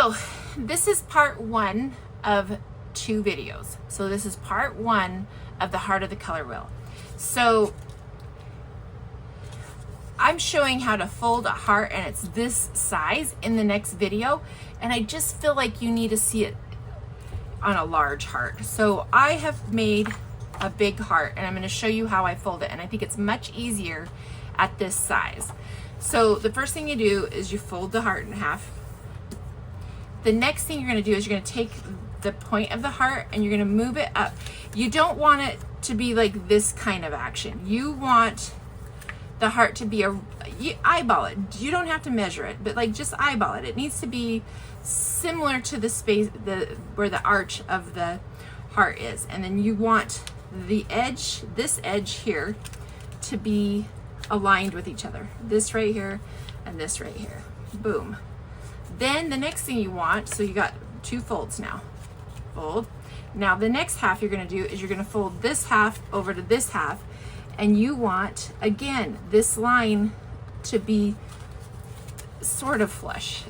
So this is part one of 2 videos. So this is part one of the heart of the color wheel. So I'm showing how to fold a heart, and it's this size in the next video, and I just feel like you need to see it on a large heart. So I have made a big heart, and I'm going to show you how I fold it, and I think it's much easier at this size. So the first thing you do is you fold the heart in half. The next thing you're going to do is you're going to take the point of the heart and you're going to move it up. You don't want it to be like this kind of action. You want the heart to be you eyeball it. You don't have to measure it, but like just eyeball it. It needs to be similar to the space where the arch of the heart is. And then you want the edge, this edge here, to be aligned with each other. This right here and this right here. Boom. Then the next thing you want, so you got 2 folds now. Fold. Now the next half you're going to do is you're going to fold this half over to this half, and you want, again, this line to be sort of flush.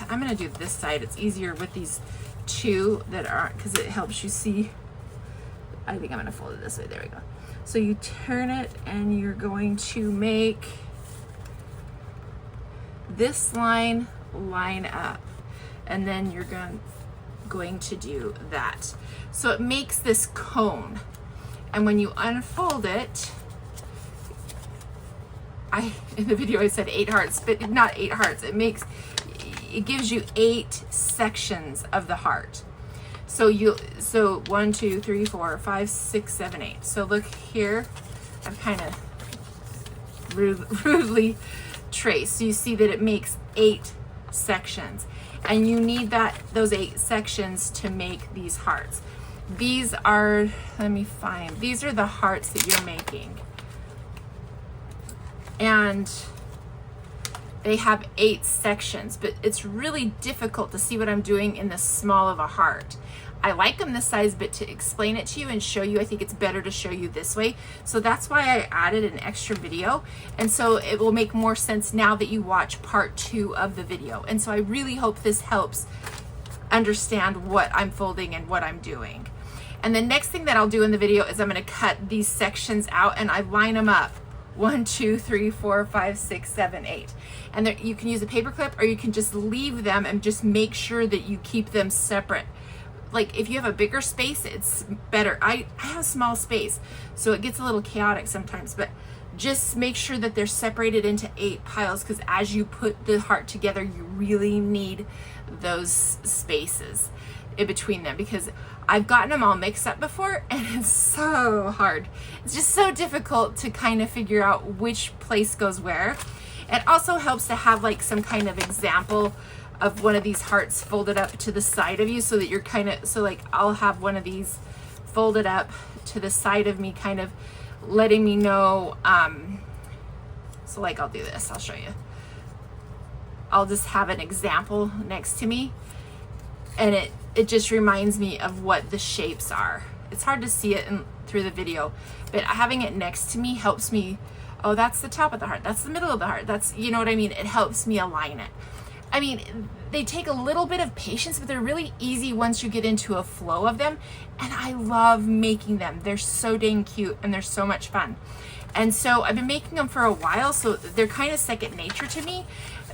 I'm going to do this side. It's easier with these 2 that aren't, because it helps you see. I think I'm going to fold it this way. There we go. So you turn it and you're going to make this line up, and then you're going to do that. So it makes this cone, and when you unfold it, in the video I said 8 hearts, but not 8 hearts. It gives you 8 sections of the heart. So 1, 2, 3, 4, 5, 6, 7, 8. So look here, I've kind of rudely traced. So you see that it makes 8 sections, and you need those 8 sections to make these hearts. These are, these are the hearts that you're making, and they have 8 sections, but it's really difficult to see what I'm doing in this small of a heart. I like them this size, but to explain it to you and show you, I think it's better to show you this way. So that's why I added an extra video. And so it will make more sense now that you watch part 2 of the video. And so I really hope this helps understand what I'm folding and what I'm doing. And the next thing that I'll do in the video is I'm going to cut these sections out and I line them up. 1, 2, 3, 4, 5, 6, 7, 8. And there, you can use a paper clip, or you can just leave them and just make sure that you keep them separate. Like if you have a bigger space, it's better. I have a small space, so it gets a little chaotic sometimes, but just make sure that they're separated into 8 piles, because as you put the heart together, you really need those spaces in between them, because I've gotten them all mixed up before and it's so hard. It's just so difficult to kind of figure out which place goes where. It also helps to have like some kind of example of one of these hearts folded up to the side of you, so that you're like I'll have one of these folded up to the side of me, kind of letting me know, so like I'll do this, I'll show you. I'll just have an example next to me, and it just reminds me of what the shapes are. It's hard to see it through the video, but having it next to me helps me, oh, that's the top of the heart, that's the middle of the heart, that's, you know what I mean? It helps me align it. I mean, they take a little bit of patience, but they're really easy once you get into a flow of them. And I love making them. They're so dang cute and they're so much fun. And so I've been making them for a while, so they're kind of second nature to me.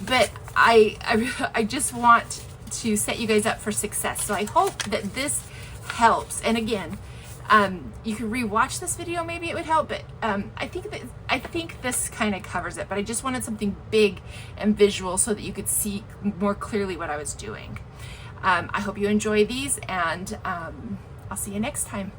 But I just want to set you guys up for success. So I hope that this helps. And again, you can rewatch this video, maybe it would help, but I think this kind of covers it, but I just wanted something big and visual so that you could see more clearly what I was doing. I hope you enjoy these, and I'll see you next time.